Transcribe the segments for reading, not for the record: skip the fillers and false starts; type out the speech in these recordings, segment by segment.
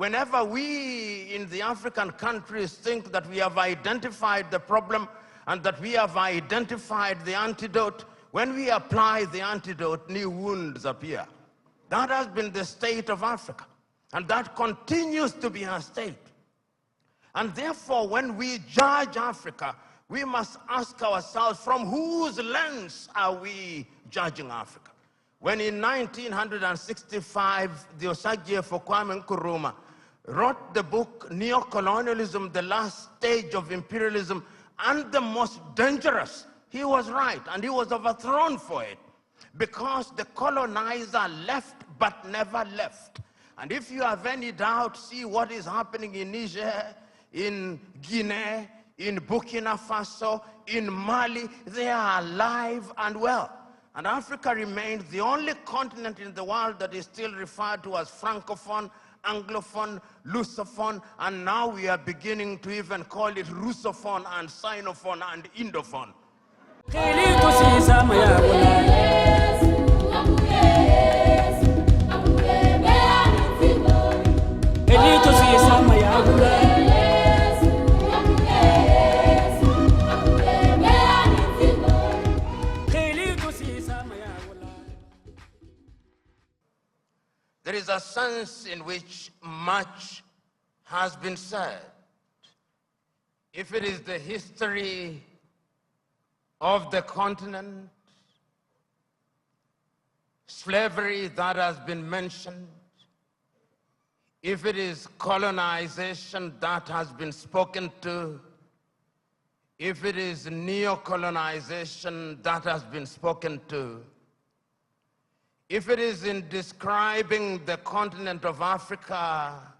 Whenever we in the African countries think that we have identified the problem and that we have identified the antidote, when we apply the antidote, new wounds appear. That has been the state of Africa, and that continues to be our state. And therefore, when we judge Africa, we must ask ourselves, from whose lens are we judging Africa? When in 1965, the Osagyefo Kwame Nkrumah wrote the book Neocolonialism, the Last Stage of Imperialism, and the Most Dangerous, he was right, and he was overthrown for it, because the colonizer left but never left. And if you have any doubt, see what is happening in Niger, in Guinea, in Burkina Faso, in Mali. They are alive and well. And Africa remains the only continent in the world that is still referred to as Francophone, Anglophone, Lusophone, and now we are beginning to even call it Russophone and Sinophone and Indophone. There is a sense in which much has been said. If it is the history of the continent, slavery that has been mentioned, if it is colonization that has been spoken to, if it is neocolonization that has been spoken to, if it is in describing the continent of Africa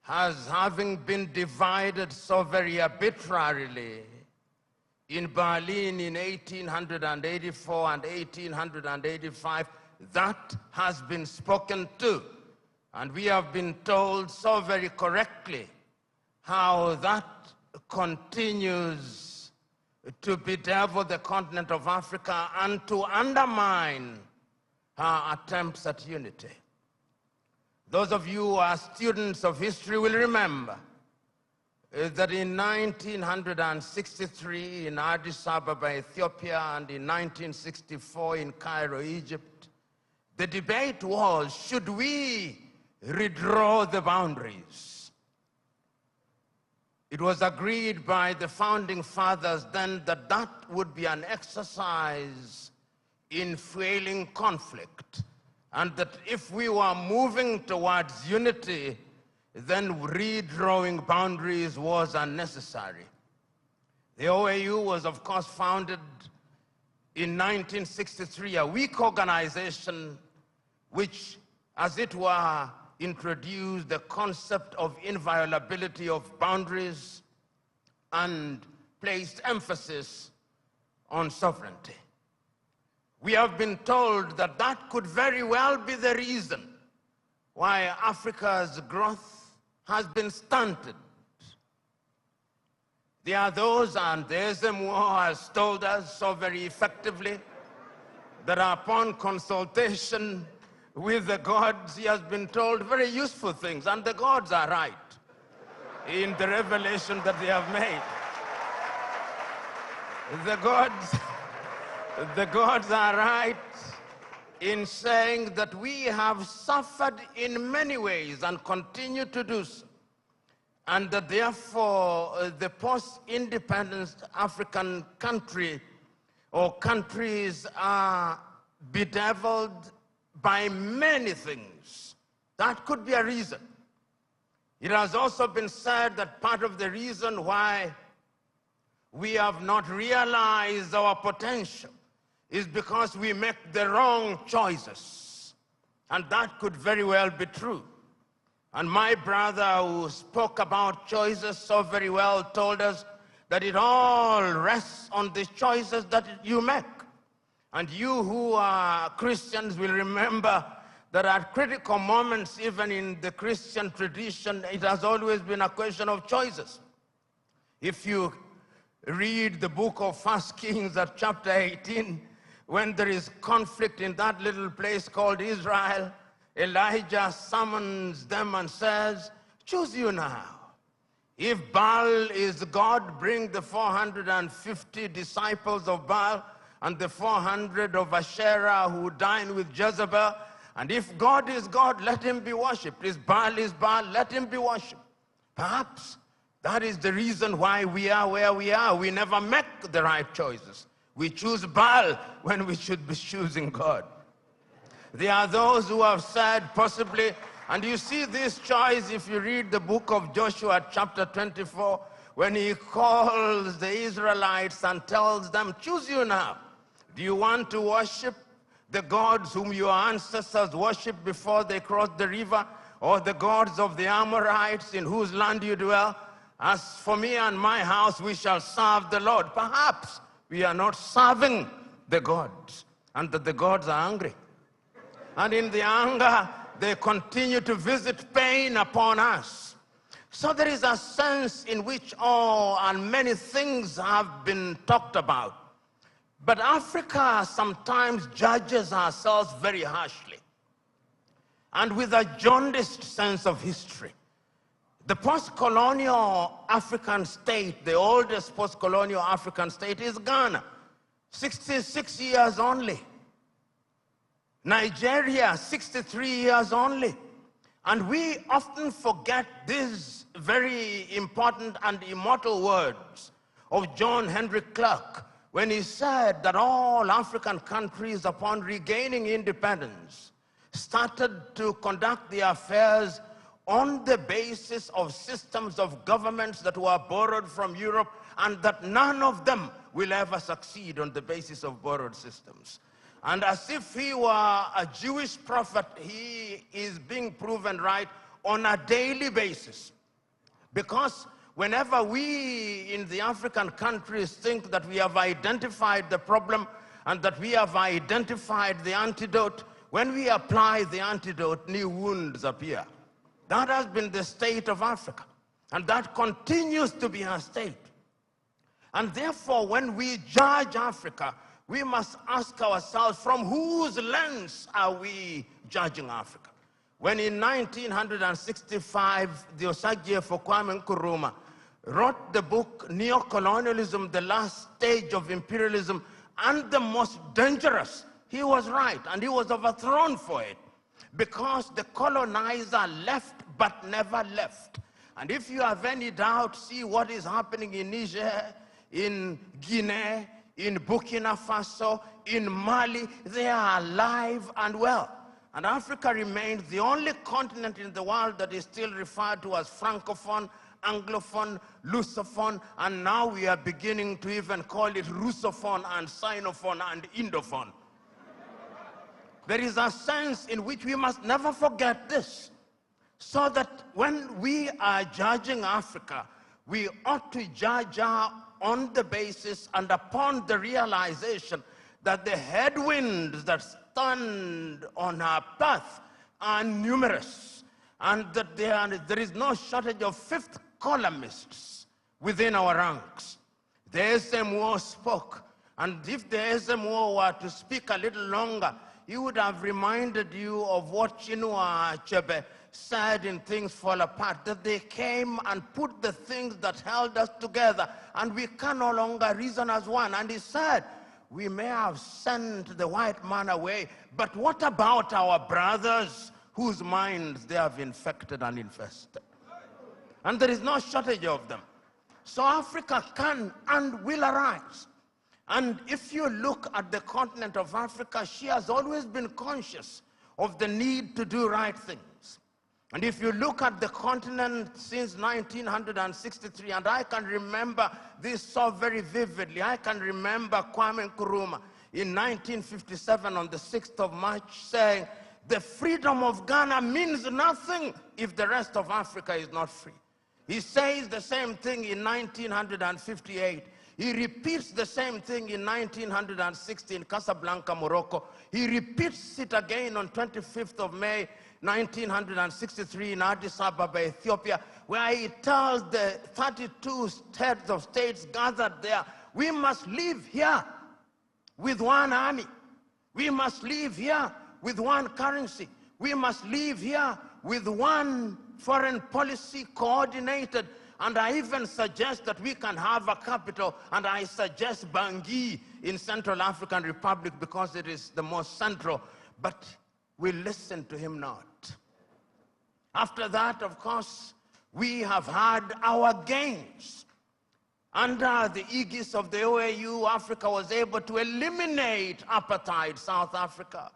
as having been divided so very arbitrarily in Berlin in 1884 and 1885, that has been spoken to. And we have been told so very correctly how that continues to bedevil the continent of Africa and to undermine our attempts at unity. Those of you who are students of history will remember that in 1963 in Addis Ababa, Ethiopia, and in 1964 in Cairo, Egypt, the debate was, should we redraw the boundaries? It was agreed by the founding fathers then that that would be an exercise in fueling conflict, and that if we were moving towards unity, then redrawing boundaries was unnecessary. The OAU was, of course, founded in 1963, a weak organization which, as it were, introduced the concept of inviolability of boundaries and placed emphasis on sovereignty. We have been told that that could very well be the reason why Africa's growth has been stunted. There are those, and the SMO has told us so very effectively, that upon consultation with the gods, he has been told very useful things, and the gods are right in the revelation that they have made. The gods are right in saying that we have suffered in many ways and continue to do so, and that therefore the post-independence African country or countries are bedeviled by many things. That could be a reason. It has also been said that part of the reason why we have not realized our potential is because we make the wrong choices. And that could very well be true. And my brother who spoke about choices so very well told us that it all rests on the choices that you make. And you who are Christians will remember that at critical moments, even in the Christian tradition, it has always been a question of choices. If you read the book of 1 Kings at chapter 18, when there is conflict in that little place called Israel, Elijah summons them and says, choose you now. If Baal is God, bring the 450 disciples of Baal and the 400 of Asherah who dine with Jezebel. And if God is God, let him be worshipped. If Baal is Baal, let him be worshipped. Perhaps that is the reason why we are where we are. We never make the right choices. We choose Baal when we should be choosing God. There are those who have said possibly, and you see this choice if you read the book of Joshua chapter 24, when he calls the Israelites and tells them, choose you now. Do you want to worship the gods whom your ancestors worshipped before they crossed the river, or the gods of the Amorites in whose land you dwell? As for me and my house, we shall serve the Lord. Perhaps we are not serving the gods, and that the gods are angry. And in the anger, they continue to visit pain upon us. So there is a sense in which all and many things have been talked about. But Africa sometimes judges ourselves very harshly and with a jaundiced sense of history. The post-colonial African state, the oldest post-colonial African state is Ghana, 66 years only. Nigeria, 63 years only. And we often forget these very important and immortal words of John Henry Clark when he said that all African countries, upon regaining independence, started to conduct their affairs on the basis of systems of governments that were borrowed from Europe, and that none of them will ever succeed on the basis of borrowed systems. And as if he were a Jewish prophet, he is being proven right on a daily basis. Because whenever we in the African countries think that we have identified the problem and that we have identified the antidote, when we apply the antidote, new wounds appear. That has been the state of Africa, and that continues to be our state. And therefore, when we judge Africa, we must ask ourselves, from whose lens are we judging Africa? When in 1965, the Osagyefo Kwame Nkrumah wrote the book Neocolonialism, the Last Stage of Imperialism, and the Most Dangerous, he was right, and he was overthrown for it, because the colonizer left but never left. And if you have any doubt, see what is happening in Niger, in Guinea, in Burkina Faso, in Mali. They are alive and well. And Africa remains the only continent in the world that is still referred to as Francophone, Anglophone, Lusophone, and now we are beginning to even call it Russophone and Sinophone and Indophone. There is a sense in which we must never forget this, so that when we are judging Africa, we ought to judge her on the basis and upon the realization that the headwinds that stand on our path are numerous, and that there is no shortage of fifth columnists within our ranks. The SMO spoke, and if the SMO were to speak a little longer, he would have reminded you of what Chinua Achebe said in Things Fall Apart, that they came and put the things that held us together, and we can no longer reason as one. And he said, we may have sent the white man away, but what about our brothers whose minds they have infected and infested? And there is no shortage of them. So Africa can and will arise. And if you look at the continent of Africa, she has always been conscious of the need to do right things. And if you look at the continent since 1963, and I can remember this so very vividly, I can remember Kwame Nkrumah in 1957 on the 6th of March saying, the freedom of Ghana means nothing if the rest of Africa is not free. He says the same thing in 1958. He repeats the same thing in 1960 in Casablanca, Morocco. He repeats it again on 25th of May, 1963 in Addis Ababa, Ethiopia, where he tells the 32 heads of states gathered there, we must live here with one army. We must live here with one currency. We must live here with one foreign policy coordinated. And I even suggest that we can have a capital, and I suggest Bangui in Central African Republic because it is the most central. But we listen to him not. After that, of course, we have had our gains. Under the aegis of the OAU, Africa was able to eliminate apartheid, South Africa.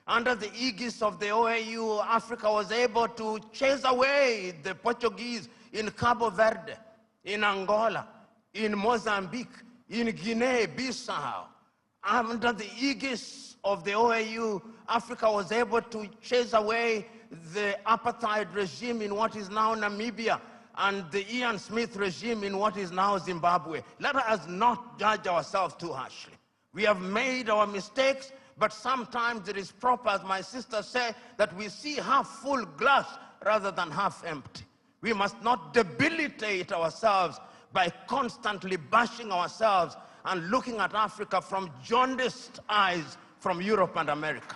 Under the aegis of the OAU, Africa was able to chase away the Portuguese in Cabo Verde, in Angola, in Mozambique, in Guinea-Bissau. Under the aegis of the OAU, Africa was able to chase away the apartheid regime in what is now Namibia and the Ian Smith regime in what is now Zimbabwe. Let us not judge ourselves too harshly. We have made our mistakes, but sometimes it is proper, as my sister said, that we see half full glass rather than half empty. We must not debilitate ourselves by constantly bashing ourselves and looking at Africa from jaundiced eyes from Europe and America.